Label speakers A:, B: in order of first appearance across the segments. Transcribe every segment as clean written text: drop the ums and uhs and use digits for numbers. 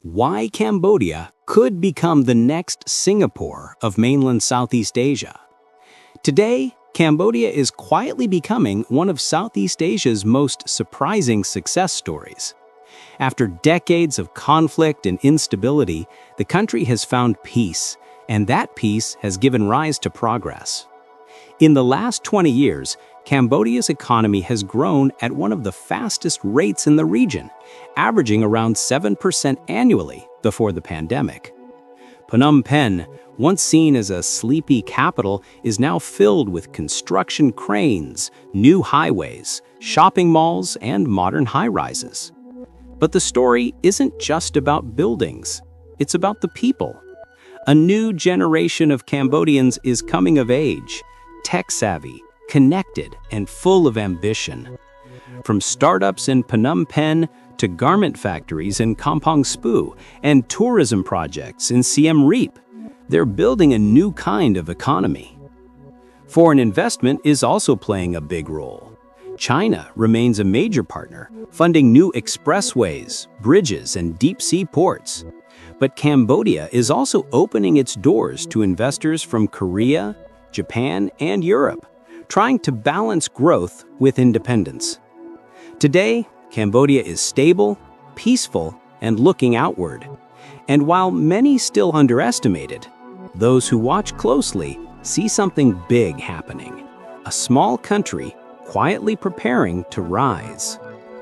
A: Why Cambodia could become the next Singapore of mainland Southeast Asia. Today, Cambodia is quietly becoming one of Southeast Asia's most surprising success stories. After decades of conflict and instability, the country has found peace, and that peace has given rise to progress. In the last 20 years, Cambodia's economy has grown at one of the fastest rates in the region, averaging around 7% annually before the pandemic. Phnom Penh, once seen as a sleepy capital, is now filled with construction cranes, new highways, shopping malls, and modern high-rises. But the story isn't just about buildings, it's about the people. A new generation of Cambodians is coming of age, tech-savvy, connected, and full of ambition. From startups in Phnom Penh to garment factories in Kampong Speu and tourism projects in Siem Reap, they're building a new kind of economy. Foreign investment is also playing a big role. China remains a major partner, funding new expressways, bridges, and deep-sea ports. But Cambodia is also opening its doors to investors from Korea, Japan, and Europe, trying to balance growth with independence. Today, Cambodia is stable, peaceful, and looking outward. And while many still underestimate it, those who watch closely see something big happening. A small country quietly preparing to rise.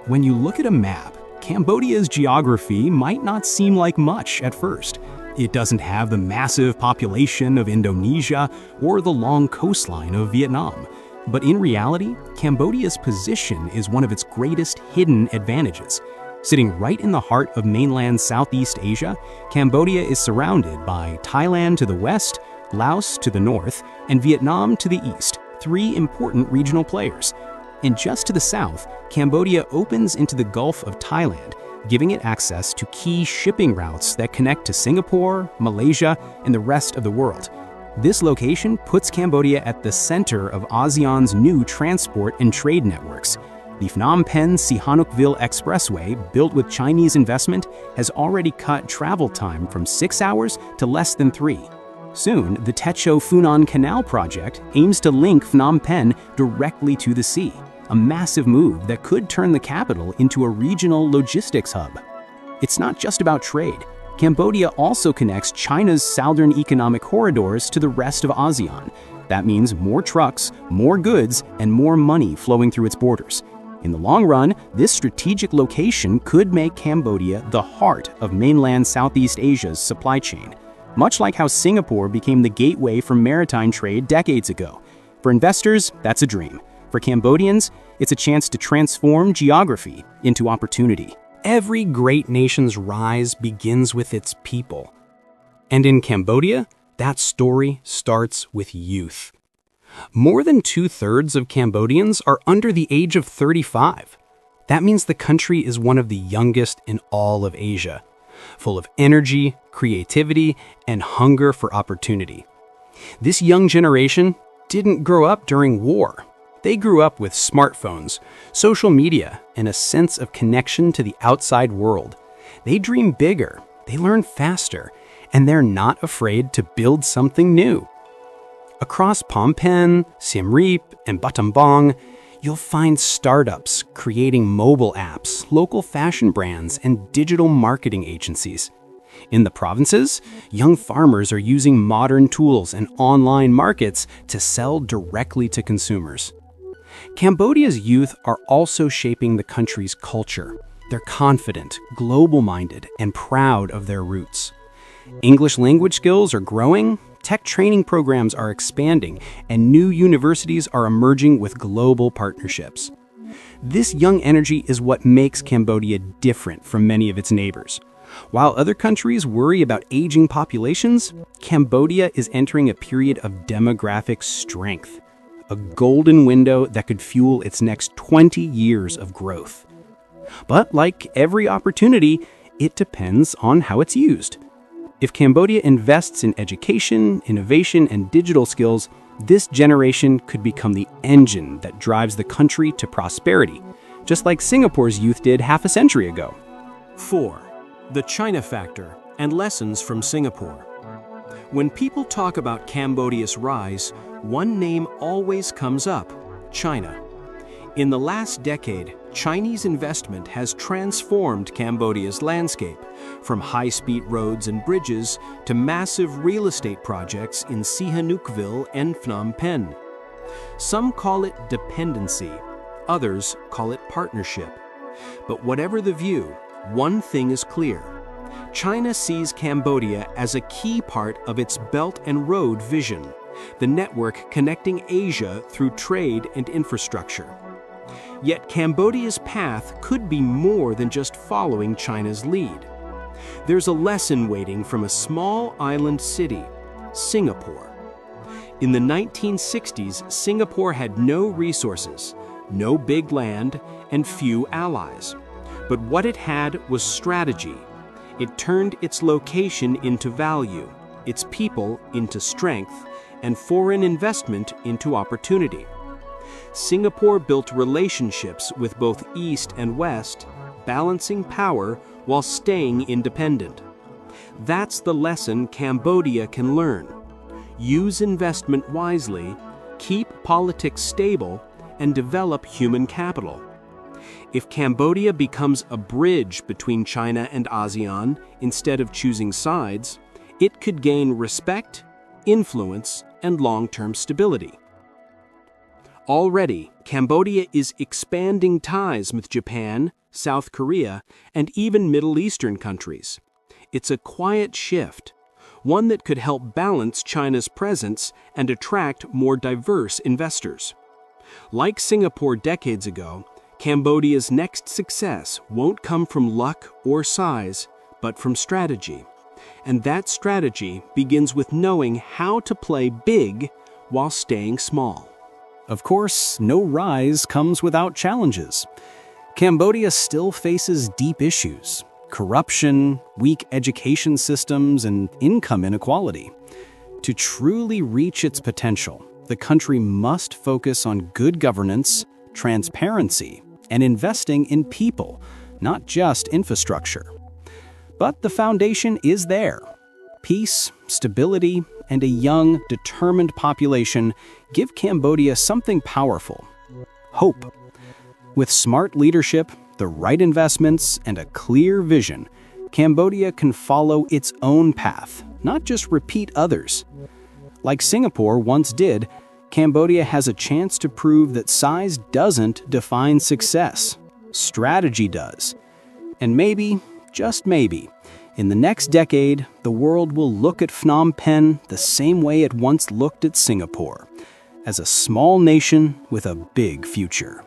B: When you look at a map, Cambodia's geography might not seem like much at first. It doesn't have the massive population of Indonesia or the long coastline of Vietnam. But in reality, Cambodia's position is one of its greatest hidden advantages. Sitting right in the heart of mainland Southeast Asia, Cambodia is surrounded by Thailand to the west, Laos to the north, and Vietnam to the east, three important regional players. And just to the south, Cambodia opens into the Gulf of Thailand, giving it access to key shipping routes that connect to Singapore, Malaysia, and the rest of the world. This location puts Cambodia at the center of ASEAN's new transport and trade networks. The Phnom Penh-Sihanoukville Expressway, built with Chinese investment, has already cut travel time from 6 hours to less than 3. Soon, the Techo-Funan Canal project aims to link Phnom Penh directly to the sea, a massive move that could turn the capital into a regional logistics hub. It's not just about trade. Cambodia also connects China's southern economic corridors to the rest of ASEAN. That means more trucks, more goods, and more money flowing through its borders. In the long run, this strategic location could make Cambodia the heart of mainland Southeast Asia's supply chain, much like how Singapore became the gateway for maritime trade decades ago. For investors, that's a dream. For Cambodians, it's a chance to transform geography into opportunity. Every great nation's rise begins with its people. And in Cambodia, that story starts with youth. More than 2/3 of Cambodians are under the age of 35. That means the country is one of the youngest in all of Asia, full of energy, creativity, and hunger for opportunity. This young generation didn't grow up during war. They grew up with smartphones, social media, and a sense of connection to the outside world. They dream bigger, they learn faster, and they're not afraid to build something new. Across Phnom Penh, Siem Reap, and Battambang, you'll find startups creating mobile apps, local fashion brands, and digital marketing agencies. In the provinces, young farmers are using modern tools and online markets to sell directly to consumers. Cambodia's youth are also shaping the country's culture. They're confident, global-minded, and proud of their roots. English language skills are growing, tech training programs are expanding, and new universities are emerging with global partnerships. This young energy is what makes Cambodia different from many of its neighbors. While other countries worry about aging populations, Cambodia is entering a period of demographic strength, a golden window that could fuel its next 20 years of growth. But like every opportunity, it depends on how it's used. If Cambodia invests in education, innovation, and digital skills, this generation could become the engine that drives the country to prosperity, just like Singapore's youth did half a century ago.
A: 4.
C: The China Factor and Lessons from Singapore. When people talk about Cambodia's rise, one name always comes up: China. In the last decade, Chinese investment has transformed Cambodia's landscape, from high-speed roads and bridges to massive real estate projects in Sihanoukville and Phnom Penh. Some call it dependency, others call it partnership. But whatever the view, one thing is clear: China sees Cambodia as a key part of its Belt and Road vision, the network connecting Asia through trade and infrastructure. Yet Cambodia's path could be more than just following China's lead. There's a lesson waiting from a small island city, Singapore. In the 1960s, Singapore had no resources, no big land, and few allies. But what it had was strategy. It turned its location into value, its people into strength, and foreign investment into opportunity. Singapore built relationships with both East and West, balancing power while staying independent. That's the lesson Cambodia can learn. Use investment wisely, keep politics stable, and develop human capital. If Cambodia becomes a bridge between China and ASEAN instead of choosing sides, it could gain respect, influence, and long-term stability. Already, Cambodia is expanding ties with Japan, South Korea, and even Middle Eastern countries. It's a quiet shift, one that could help balance China's presence and attract more diverse investors. Like Singapore decades ago, Cambodia's next success won't come from luck or size, but from strategy. And that strategy begins with knowing how to play big while staying small.
B: Of course, no rise comes without challenges. Cambodia still faces deep issues: corruption, weak education systems, and income inequality. To truly reach its potential, the country must focus on good governance, transparency, and investing in people, not just infrastructure. But the foundation is there. Peace, stability, and a young, determined population give Cambodia something powerful: hope. With smart leadership, the right investments, and a clear vision, Cambodia can follow its own path, not just repeat others. Like Singapore once did, Cambodia has a chance to prove that size doesn't define success. Strategy does. And maybe, just maybe, in the next decade, the world will look at Phnom Penh the same way it once looked at Singapore, as a small nation with a big future.